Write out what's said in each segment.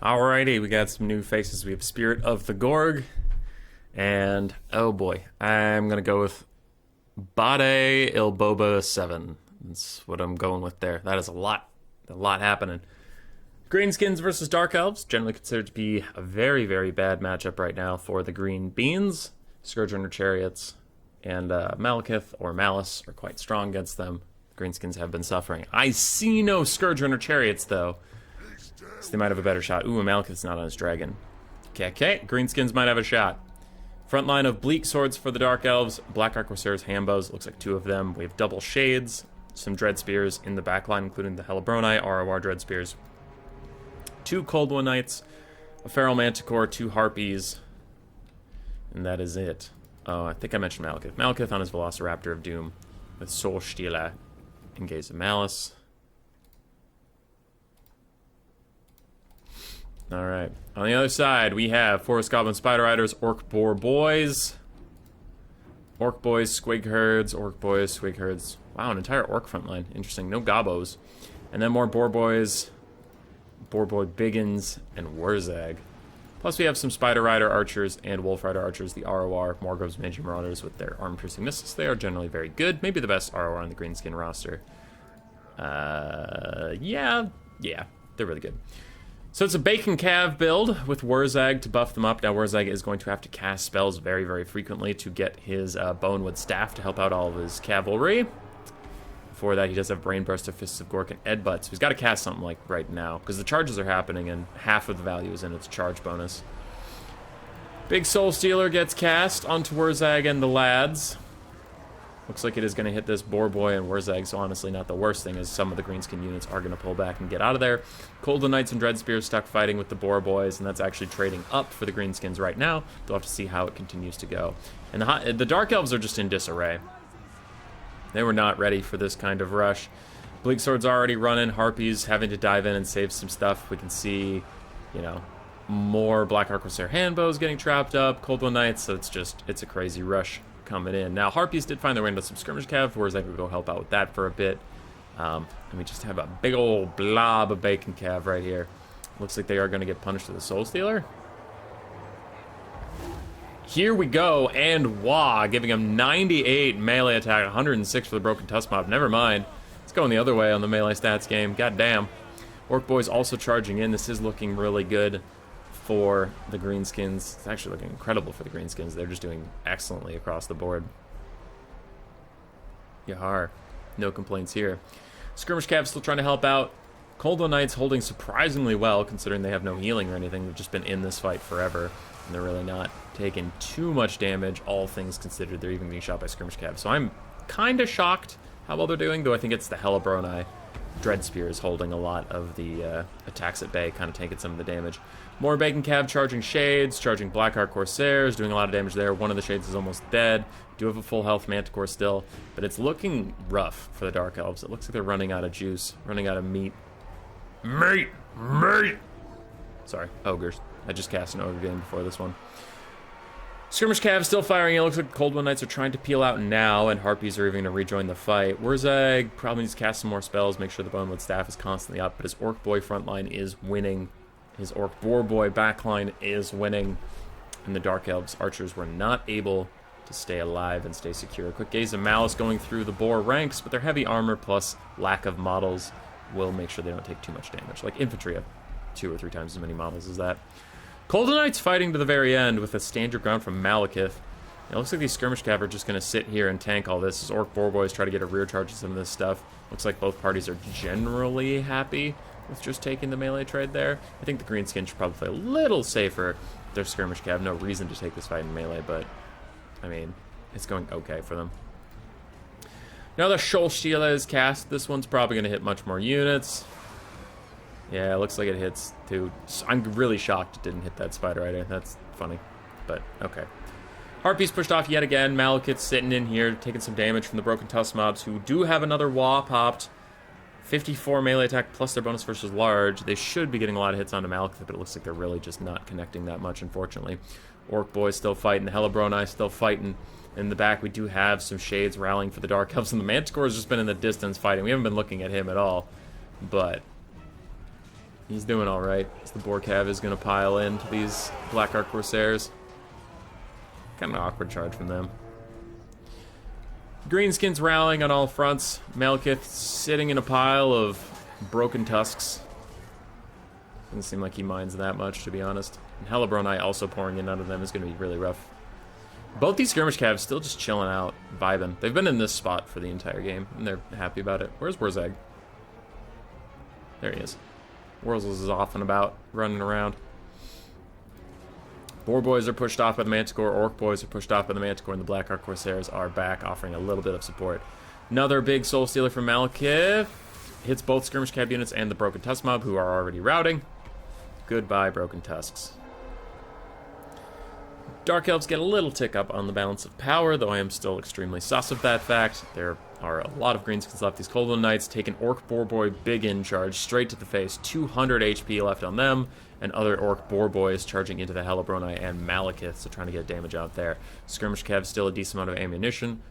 Alrighty, we got some new faces. We have Spirit of the Gorg, and oh boy, I'm gonna go with Bade Ilboba 7. That's what I'm going with there. That is a lot happening. Greenskins versus Dark Elves, generally considered to be a very, very bad matchup right now for the Green Beans. Scourger Chariots and Malekith or Malice are quite strong against them. Greenskins have been suffering. I see no Scourger Chariots though, so they might have a better shot. Ooh, Malekith's not on his dragon. Okay, Greenskins might have a shot. Front line of Bleak Swords for the Dark Elves, Black Arquebusiers, Hambos, looks like 2 of them. We have double Shades, some Dread Spears in the backline, including the Hellebronai, ROR Dread Spears. 2 Cold One Knights, a Feral Manticore, 2 Harpies, and that is it. Oh, I think I mentioned Malekith. Malekith on his Velociraptor of Doom with Soul Stila and Gaze of Malice. Alright. On the other side, we have Forest Goblin Spider Riders, Orc Boar Boys. Orc Boys, Squig Herds, Orc Boys, Squig Herds. Wow, an entire Orc front line. Interesting. No Gobos. And then more Boar Boys, Boar Boy Biggins, and Wurzag. Plus we have some Spider Rider Archers and Wolf Rider Archers, the ROR, Morgoth's Mangy Marauders with their armor-piercing missiles. They are generally very good. Maybe the best ROR on the Greenskin roster. Yeah, they're really good. So it's a Bacon Cav build with Wurzag to buff them up. Now Wurzag is going to have to cast spells very, very frequently to get his Bonewood Staff to help out all of his cavalry. Before that, he does have Brain Burst of Fists of Gork and Edbutt, so he's got to cast something like right now, because the charges are happening and half of the value is in its charge bonus. Big Soul Stealer gets cast onto Wurzag and the lads. Looks like it is going to hit this Boar Boy and Wurzag, so honestly not the worst thing, as some of the Greenskin units are going to pull back and get out of there. Cold Knights and Dread Spears stuck fighting with the Boar Boys, and that's actually trading up for the Greenskins right now. They'll have to see how it continues to go. And the Dark Elves are just in disarray. They were not ready for this kind of rush. Bleak Sword's already running, Harpies having to dive in and save some stuff. We can see, you know, more Black Arquebusier Handbows getting trapped up, Cold One Knights, so it's a crazy rush coming in. Now, Harpies did find their way into some skirmish cav, whereas I could go help out with that for a bit. And we just have a big old blob of Bacon Cav right here. Looks like they are going to get punished with a Soul Stealer. Here we go, and wah, giving him 98 melee attack, 106 for the Broken Tusk Mob. Never mind. It's going the other way on the melee stats game. God damn. Orc Boy's also charging in. This is looking really good for the Greenskins. It's actually looking incredible for the Greenskins. They're just doing excellently across the board. Yahar. No complaints here. Skirmish Cav still trying to help out. Cold One Knights holding surprisingly well, considering they have no healing or anything. They've just been in this fight forever, and they're really not taking too much damage, all things considered. They're even being shot by Skirmish Cav. So I'm kind of shocked how well they're doing, though I think it's the Hellebronai Dread Spears holding a lot of the attacks at bay, kind of taking some of the damage. More Bacon Cav charging Shades, charging Blackheart Corsairs, doing a lot of damage there. One of the Shades is almost dead. Do have a full health Manticore still, but it's looking rough for the Dark Elves. It looks like they're running out of juice, running out of meat. Meat! Sorry, ogres. I just cast an ogre game before this one. Skirmish Cav still firing. It looks like Cold One Knights are trying to peel out now, and Harpies are even going to rejoin the fight. Wurzag probably needs to cast some more spells, make sure the Bonewood Staff is constantly up, but his Orc Boy frontline is winning. His Orc Boar Boy backline is winning, and the Dark Elves archers were not able to stay alive and stay secure. Quick Gaze of Malice going through the Boar ranks, but their heavy armor plus lack of models will make sure they don't take too much damage. Like infantry have 2 or 3 times as many models as that. Cold Knights fighting to the very end with a stand your ground from Malekith. It looks like these Skirmish Cav are just going to sit here and tank all this as Orc Boar Boys try to get a rear charge of some of this stuff. Looks like both parties are generally happy with just taking the melee trade there. I think the Greenskin should probably play a little safer. Their Skirmish Cav, no reason to take this fight in melee, but I mean, it's going okay for them. Now the Soul Stealer is cast. This one's probably going to hit much more units. Yeah, it looks like it hits too. I'm really shocked it didn't hit that Spider Rider. That's funny, but okay. Harpies pushed off yet again. Malekith sitting in here, taking some damage from the Broken Tusk Mobs, who do have another Wah popped. 54 melee attack plus their bonus versus large. They should be getting a lot of hits onto Malekith, but it looks like they're really just not connecting that much, unfortunately. Orc Boy's still fighting. The Hellebronai still fighting. In the back, we do have some Shades rallying for the Dark Elves, and the Manticore has just been in the distance fighting. We haven't been looking at him at all, but He's doing all right. As the Boar Cav is going to pile into these Black Ark Corsairs. Kind of an awkward charge from them. Greenskins rallying on all fronts. Malekith sitting in a pile of broken tusks. Doesn't seem like he minds that much, to be honest. And Hellebronite also pouring in out of them is going to be really rough. Both these skirmish calves still just chilling out, vibing. They've been in this spot for the entire game, and they're happy about it. Where's Wurzag? There he is. Wurzels is off and about, running around. Boar Boys are pushed off by the Manticore, Orc Boys are pushed off by the Manticore, and the Black Ark Corsairs are back, offering a little bit of support. Another big Soul Stealer from Malekith. Hits both Skirmish Cab units and the Broken Tusk mob, who are already routing. Goodbye, Broken Tusks. Dark Elves get a little tick up on the balance of power, though I am still extremely sus of that fact. There are a lot of Greenskins left. These Cold One Knights take an Orc Boar Boy big in charge straight to the face. 200 HP left on them, and other Orc Boar Boys charging into the Hellebronite and Malekith, so trying to get damage out there. Skirmish Cav still a decent amount of ammunition.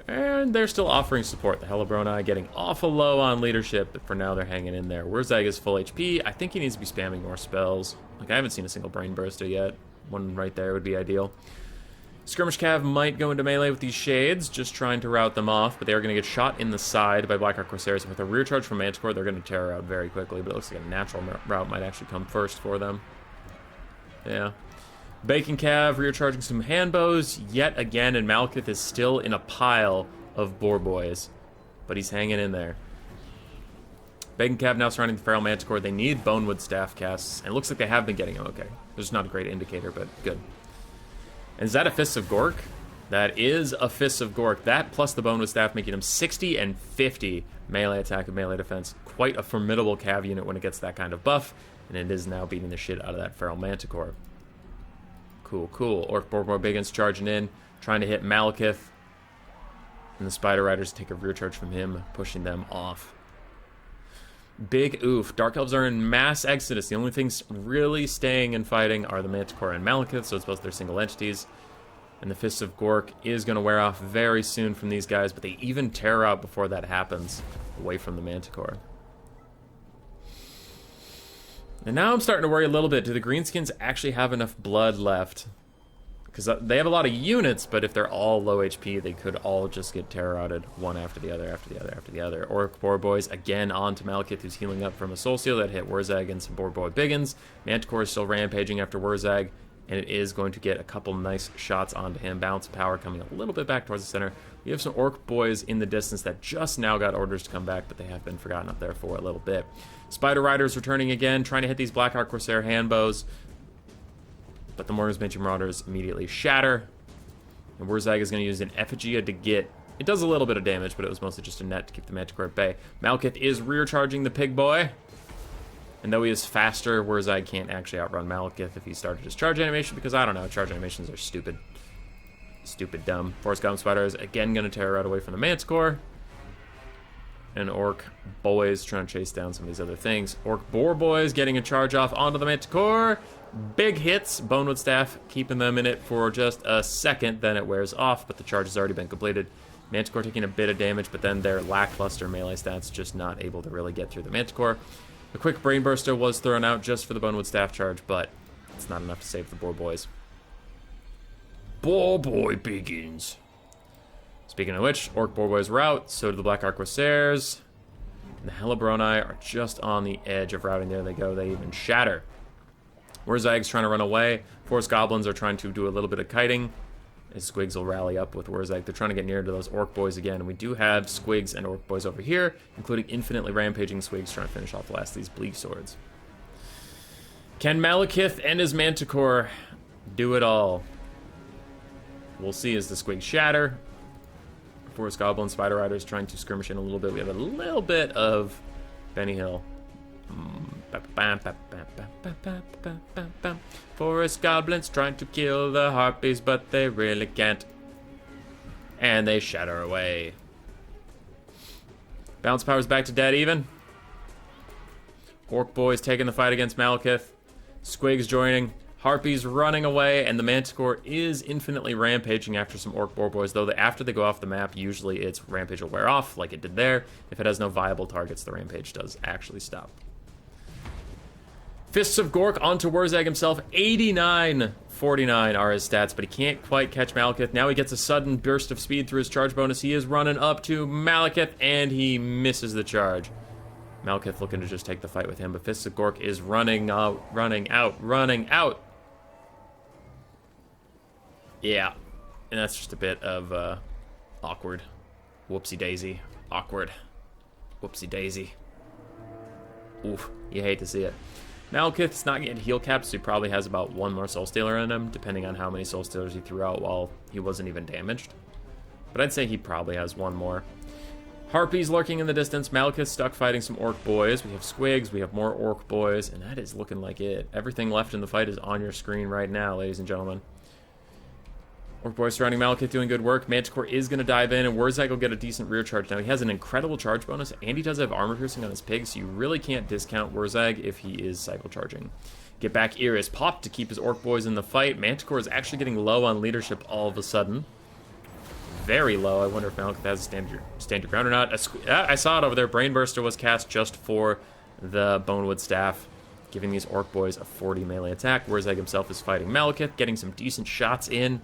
And they're still offering support. The Hellebronite getting awful low on leadership, but for now they're hanging in there. Wurzag is full HP. I think he needs to be spamming more spells. Like, I haven't seen a single Brain Burster yet. One right there would be ideal. Skirmish Cav might go into melee with these Shades, just trying to rout them off, but they are going to get shot in the side by Black Ark Corsairs. With a rear charge from Manticore, they're going to tear her out very quickly, but it looks like a natural route might actually come first for them. Yeah. Bacon Cav rear charging some handbows yet again, and Malekith is still in a pile of Boar Boys, but he's hanging in there. Bacon Cav now surrounding the Feral Manticore. They need Bonewood Staff casts, and it looks like they have been getting them okay. There's not a great indicator, but good. And is that a Fists of Gork? That is a Fists of Gork. That plus the Bonewood Staff making them 60 and 50 melee attack and melee defense. Quite a formidable Cav unit when it gets that kind of buff, and it is now beating the shit out of that Feral Manticore. Cool, cool. Orc Boar Boy Biggins charging in, trying to hit Malekith. And the Spider Riders take a rear charge from him, pushing them off. Big oof. Dark Elves are in mass exodus. The only things really staying and fighting are the Manticore and Malekith, so it's both their single entities. And the Fists of Gork is going to wear off very soon from these guys, but they even tear out before that happens, away from the Manticore. And now I'm starting to worry a little bit. Do the Greenskins actually have enough blood left? Because they have a lot of units, but if they're all low HP, they could all just get terror-outed one after the other, after the other, after the other. Orc Boar Boys, again, on to Malekith, who's healing up from a Soul Steal that hit Wurzag and some Boar Boy Biggins. Manticore is still rampaging after Wurzag, and it is going to get a couple nice shots onto him. Balance of power coming a little bit back towards the center. We have some Orc Boys in the distance that just now got orders to come back, but they have been forgotten up there for a little bit. Spider Riders returning again, trying to hit these Black Ark Corsair handbows. But the Morgan's Mansion Marauders immediately shatter. And Wurzag is going to use an Effigia to get... It does a little bit of damage, but it was mostly just a net to keep the Manticore at bay. Malekith is rear charging the Pig Boy. And though he is faster, Wurzag can't actually outrun Malekith if he started his charge animation, because I don't know, charge animations are stupid. Stupid dumb. Forest Goblin Spider is again going to tear right away from the Manticore. And Orc Boys trying to chase down some of these other things. Orc Boar Boys getting a charge off onto the Manticore. Big hits. Bonewood Staff keeping them in it for just a second, then it wears off, but the charge has already been completed. Manticore taking a bit of damage, but then their lackluster melee stats just not able to really get through the Manticore. A quick Brain Burster was thrown out just for the Bonewood Staff charge, but it's not enough to save the Boar Boys. Boar Boy Biggins. Speaking of which, Orc Boar Boys rout, so do the Black Ark Corsairs. And the Hellebronite are just on the edge of routing. There they go, they even shatter. Wurzag's trying to run away. Forest Goblins are trying to do a little bit of kiting. As Squigs will rally up with Wurzag. They're trying to get near to those Orc Boys again. And we do have Squigs and Orc Boys over here, including infinitely rampaging Squigs trying to finish off the last of these Bleak Swords. Can Malekith and his Manticore do it all? We'll see as the Squigs shatter. Forest Goblin, Spider Riders trying to skirmish in a little bit. We have a little bit of Benny Hill. Forest Goblins trying to kill the Harpies, but they really can't. And they shatter away. Balance power's back to dead even. Orc Boys taking the fight against Malekith. Squigs joining. Harpy's running away, and the Manticore is infinitely rampaging after some Orc Boar Boys, though after they go off the map, usually its rampage will wear off, like it did there. If it has no viable targets, the rampage does actually stop. Fists of Gork onto Wurzag himself. 89-49 are his stats, but he can't quite catch Malekith. Now he gets a sudden burst of speed through his charge bonus. He is running up to Malekith, and he misses the charge. Malekith looking to just take the fight with him, but Fists of Gork is running out. Yeah, and that's just a bit of awkward. Whoopsie daisy. Awkward. Whoopsie daisy. Oof, you hate to see it. Malekith's not getting heal capped, so he probably has about one more Soul Stealer in him, depending on how many Soul Stealers he threw out while he wasn't even damaged. But I'd say he probably has one more. Harpy's lurking in the distance. Malekith's stuck fighting some Orc Boys. We have Squigs, we have more Orc Boys, and that is looking like it. Everything left in the fight is on your screen right now, ladies and gentlemen. Orc Boys surrounding Malekith doing good work. Manticore is going to dive in, and Wurzag will get a decent rear charge. Now, he has an incredible charge bonus, and he does have armor piercing on his pig, so you really can't discount Wurzag if he is cycle charging. Get back Ear is popped to keep his Orc Boys in the fight. Manticore is actually getting low on leadership all of a sudden. Very low. I wonder if Malekith has a stand your ground or not. I saw it over there. Brain Burster was cast just for the Bonewood Staff, giving these Orc Boys a 40 melee attack. Wurzag himself is fighting Malekith, getting some decent shots in.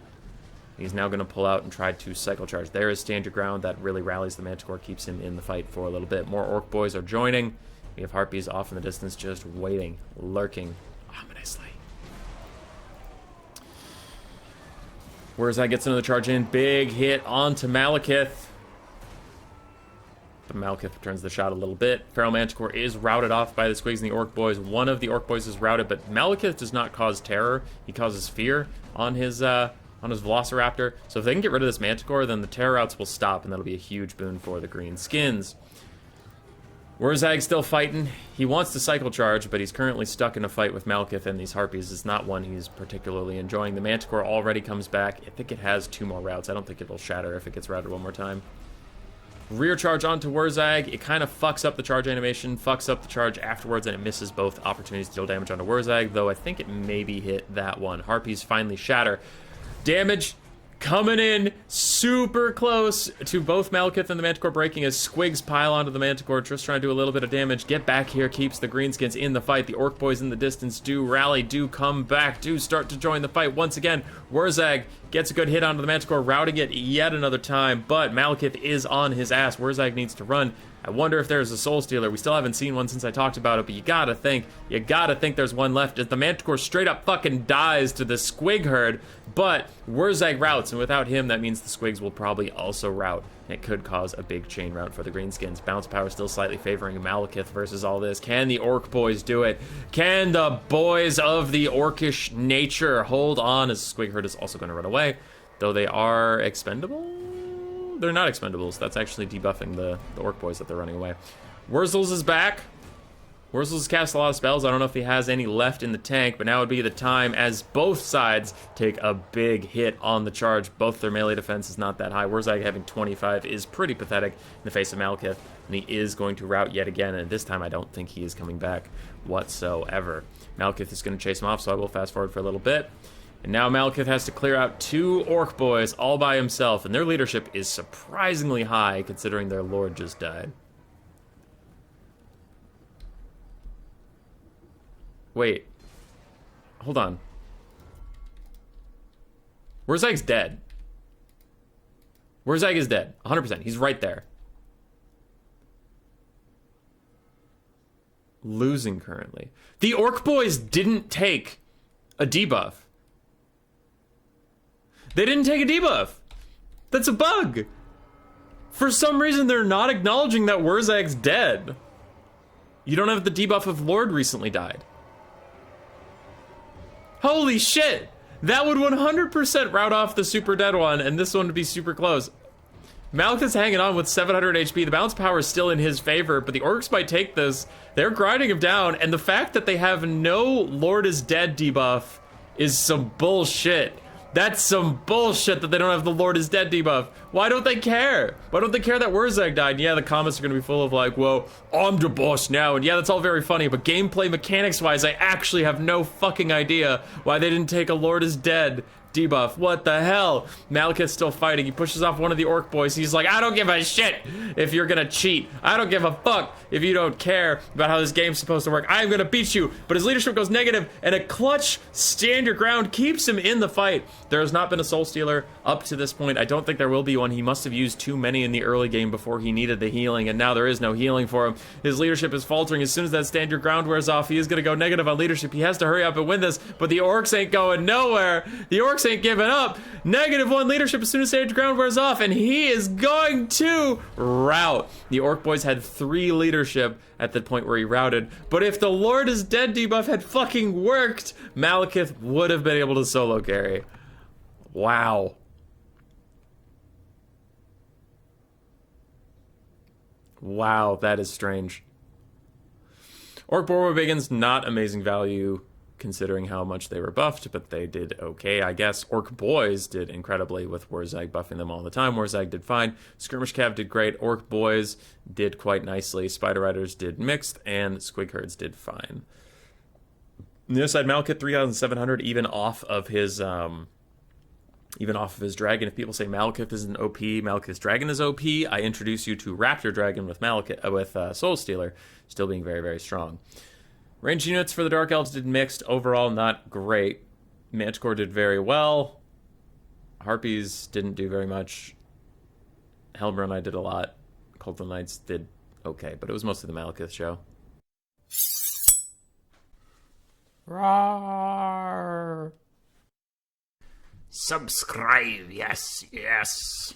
He's now going to pull out and try to cycle charge. There is Stand Your Ground. That really rallies the Manticore, keeps him in the fight for a little bit. More Orc Boys are joining. We have Harpies off in the distance, just waiting, lurking ominously. Wurzag gets another charge in. Big hit onto Malekith. But Malekith returns the shot a little bit. Feral Manticore is routed off by the Squigs and the Orc Boys. One of the Orc Boys is routed, but Malekith does not cause terror. He causes fear on his Velociraptor. So if they can get rid of this Manticore, then the terror routes will stop, and that'll be a huge boon for the green skins. Wurzag's still fighting. He wants to cycle charge, but he's currently stuck in a fight with Malekith and these Harpies. It's not one he's particularly enjoying. The Manticore already comes back. I think it has 2 more routes. I don't think it will shatter if it gets routed one more time. Rear charge onto Wurzag. It kind of fucks up the charge animation, fucks up the charge afterwards, and it misses both opportunities to deal damage onto Wurzag, though I think it maybe hit that one. Harpies finally shatter. Damage coming in super close to both Malekith and the Manticore breaking as Squigs pile onto the Manticore, just trying to do a little bit of damage. Get back here, keeps the Greenskins in the fight. The Orc Boys in the distance do rally, do come back, do start to join the fight once again. Wurzag gets a good hit onto the Manticore, routing it yet another time, but Malekith is on his ass. Wurzag needs to run. I wonder if there's a Soul Stealer. We still haven't seen one since I talked about it, but you gotta think there's one left. As the Manticore straight up fucking dies to the Squig herd, but Wurzag routes, and without him, that means the Squigs will probably also route, and it could cause a big chain route for the Greenskins. Bounce power still slightly favoring Malekith versus all this. Can the Orc Boys do it? Can the boys of the Orcish nature hold on, as Squig herd is also going to run away, though they are expendable? They're not expendables. That's actually debuffing the Orc Boys that they're running away. Wurzels is back. Wurzels has cast a lot of spells. I don't know if he has any left in the tank, but now would be the time as both sides take a big hit on the charge. Both their melee defense is not that high. Wurzag having 25 is pretty pathetic in the face of Malekith, and he is going to rout yet again, and this time I don't think he is coming back whatsoever. Malekith is going to chase him off, so I will fast forward for a little bit. And now Malekith has to clear out 2 Orc Boys all by himself, and their leadership is surprisingly high considering their lord just died. Wait. Hold on. Wurzag's dead. Wurzag is dead. 100%. He's right there. Losing currently. The Orc Boys didn't take a debuff. They didn't take a debuff. That's a bug. For some reason, they're not acknowledging that Wurzag's dead. You don't have the debuff of Lord recently died. Holy shit! That would 100% route off the super dead one, and this one would be super close. Malekith's hanging on with 700 HP. The bounce power is still in his favor, but the Orcs might take this. They're grinding him down, and the fact that they have no Lord is dead debuff is some bullshit. That's some bullshit that they don't have the Lord is Dead debuff. Why don't they care? Why don't they care that Wurzag died? And yeah, the comments are gonna be full of like, well, I'm the boss now. And yeah, that's all very funny, but gameplay mechanics wise, I actually have no fucking idea why they didn't take a Lord is Dead debuff. What the hell? Malekith's still fighting. He pushes off one of the orc boys. He's like, I don't give a shit if you're gonna cheat. I don't give a fuck if you don't care about how this game's supposed to work. I'm gonna beat you. But his leadership goes negative, and a clutch stand your ground keeps him in the fight. There has not been a Soul Stealer up to this point. I don't think there will be one. He must have used too many in the early game before he needed the healing, and now there is no healing for him. His leadership is faltering. As soon as that stand your ground wears off, he is gonna go negative on leadership. He has to hurry up and win this, but the orcs ain't going nowhere. The orcs ain't giving up. -1 leadership as soon as stand your ground wears off, and he is going to rout. The orc boys had 3 leadership at the point where he routed, but if the Lord is Dead debuff had fucking worked, Malekith would have been able to solo carry. Wow. Wow, that is strange. Orc Borwabigans, not amazing value considering how much they were buffed, but they did okay, I guess. Orc Boys did incredibly with Wurzag buffing them all the time. Wurzag did fine. Skirmish Cav did great. Orc Boys did quite nicely. Spider Riders did mixed, and Squig Herds did fine. On the other side, Malekith 3,700, even off of his dragon. If people say Malekith isn't OP, Malekith's dragon is OP, I introduce you to Raptor Dragon with Malekith with Soul Stealer, still being very, very strong. Range units for the Dark Elves did mixed. Overall, not great. Manticore did very well. Harpies didn't do very much. Helmer and I did a lot. Cult of Knights did okay, but it was mostly the Malekith show. Roar! Subscribe, yes, yes.